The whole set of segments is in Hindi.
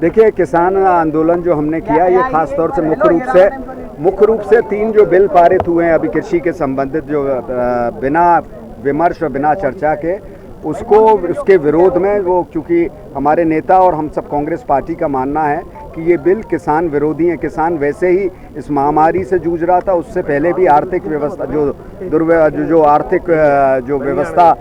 देखिए, किसान आंदोलन जो हमने किया ये खास तौर से मुख्य रूप से 3 जो बिल पारित हुए हैं अभी कृषि के संबंधित, जो बिना विमर्श और बिना चर्चा के उसके विरोध में, वो क्योंकि हमारे नेता और हम सब कांग्रेस पार्टी का मानना है कि ये बिल किसान विरोधी हैं। किसान वैसे ही इस महामारी से जूझ रहा था, उससे पहले भी आर्थिक व्यवस्था जो आर्थिक जो व्यवस्था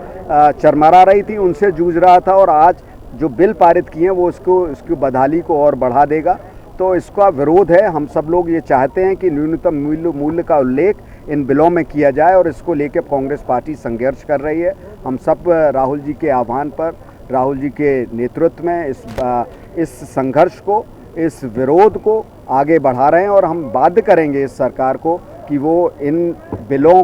चरमरा रही थी उनसे जूझ रहा था, और आज जो बिल पारित किए हैं वो इसकी बदहाली को और बढ़ा देगा। तो इसका विरोध है। हम सब लोग ये चाहते हैं कि न्यूनतम मूल्य का उल्लेख इन बिलों में किया जाए, और इसको लेकर कांग्रेस पार्टी संघर्ष कर रही है। हम सब राहुल जी के आह्वान पर, राहुल जी के नेतृत्व में इस संघर्ष को, इस विरोध को आगे बढ़ा रहे हैं, और हम बाध्य करेंगे इस सरकार को कि वो इन बिलों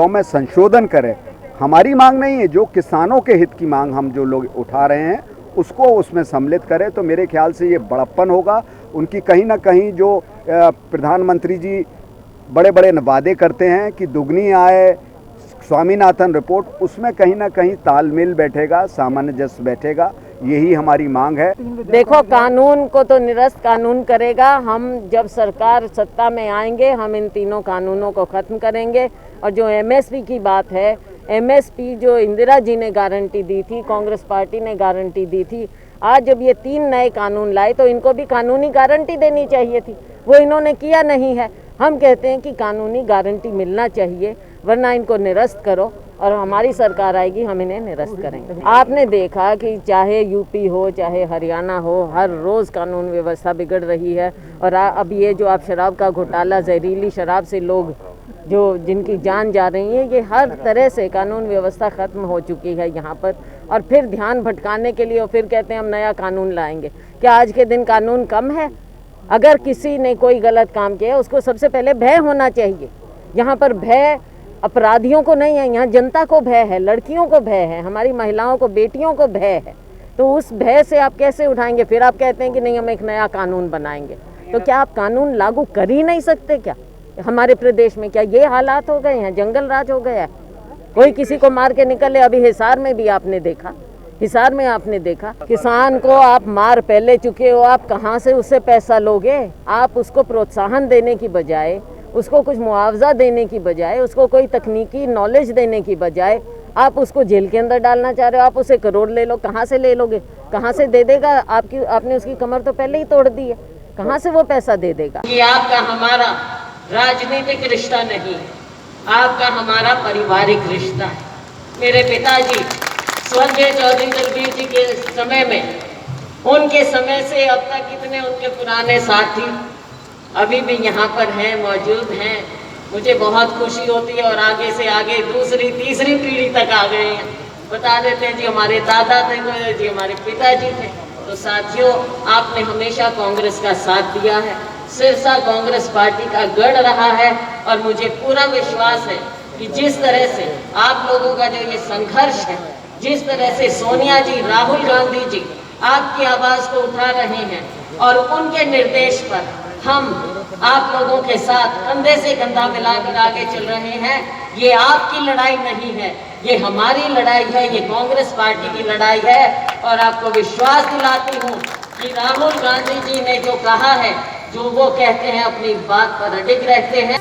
में संशोधन करे। हमारी मांग नहीं है, जो किसानों के हित की मांग हम जो लोग उठा रहे हैं उसको उसमें सम्मिलित करें, तो मेरे ख्याल से ये बड़प्पन होगा उनकी। कहीं ना कहीं जो प्रधानमंत्री जी बड़े बड़े वादे करते हैं कि दुगनी आय, स्वामीनाथन रिपोर्ट, उसमें कहीं ना कहीं तालमेल बैठेगा, सामंजस्य बैठेगा। यही हमारी मांग है। देखो, कानून को तो निरस्त कानून करेगा। हम जब सरकार सत्ता में आएंगे हम इन तीनों कानूनों को ख़त्म करेंगे। और जो एमएसपी की बात है, एमएसपी जो इंदिरा जी ने गारंटी दी थी, कांग्रेस पार्टी ने गारंटी दी थी, आज जब ये 3 नए कानून लाए तो इनको भी कानूनी गारंटी देनी चाहिए थी, वो इन्होंने किया नहीं है। हम कहते हैं कि कानूनी गारंटी मिलना चाहिए, वरना इनको निरस्त करो, और हमारी सरकार आएगी हम इन्हें निरस्त करेंगे। आपने देखा कि चाहे यूपी हो चाहे हरियाणा हो, हर रोज़ कानून व्यवस्था बिगड़ रही है। और अब ये जो आप शराब का घोटाला, जहरीली शराब से लोग जिनकी जान जा रही है, ये हर तरह से कानून व्यवस्था ख़त्म हो चुकी है यहाँ पर। और फिर ध्यान भटकाने के लिए और फिर कहते हैं हम नया कानून लाएंगे। क्या आज के दिन कानून कम है? अगर किसी ने कोई गलत काम किया उसको सबसे पहले भय होना चाहिए। यहाँ पर भय अपराधियों को नहीं है, यहाँ जनता को भय है, लड़कियों को भय है, हमारी महिलाओं को, बेटियों को भय है। तो उस भय से आप कैसे उठाएंगे? फिर आप कहते हैं कि नहीं हम एक नया कानून बनाएंगे। तो क्या आप कानून लागू कर ही नहीं सकते क्या हमारे प्रदेश में? क्या ये हालात हो गए हैं? जंगल राज हो गया है, कोई किसी को मार के निकले। अभी हिसार में भी आपने देखा, हिसार में आपने देखा, किसान को आप मार पहले चुके हो, आप कहाँ से उससे पैसा लोगे? आप उसको प्रोत्साहन देने की बजाय, उसको कुछ मुआवजा देने की बजाय, उसको कोई तकनीकी नॉलेज देने की बजाय आप उसको जेल के अंदर डालना चाह रहे हो। आप उसे करोड़ ले लो, कहाँ से ले लोगे? कहाँ से दे देगा? आपने उसकी कमर तो पहले ही तोड़ दी है, कहाँ से वो पैसा दे देगा? ये आपका हमारा राजनीतिक रिश्ता नहीं, आपका हमारा पारिवारिक रिश्ता है। मेरे पिताजी स्वर्गीय चौधरी दलबीर जी के समय में, उनके समय से अब तक कितने उनके पुराने साथी अभी भी यहाँ पर हैं, मौजूद हैं। मुझे बहुत खुशी होती है, और आगे से आगे दूसरी तीसरी पीढ़ी तक आ गए हैं। बता देते हैं जी हमारे दादा थे, जी हमारे पिताजी थे। तो साथियों, आपने हमेशा कांग्रेस का साथ दिया है, सिरसा कांग्रेस पार्टी का गढ़ रहा है, और मुझे पूरा विश्वास है कि जिस तरह से आप लोगों का जो ये संघर्ष है, जिस तरह से सोनिया जी, राहुल गांधी जी आपकी आवाज़ को उठा रहे हैं, और उनके निर्देश पर हम आप लोगों के साथ कंधे से कंधा मिलाकर आगे चल रहे हैं। ये आपकी लड़ाई नहीं है, ये हमारी लड़ाई है, ये कांग्रेस पार्टी की लड़ाई है। और आपको विश्वास दिलाती हूँ कि राहुल गांधी जी ने जो कहा है, जो वो कहते हैं, अपनी बात पर अडिग रहते हैं।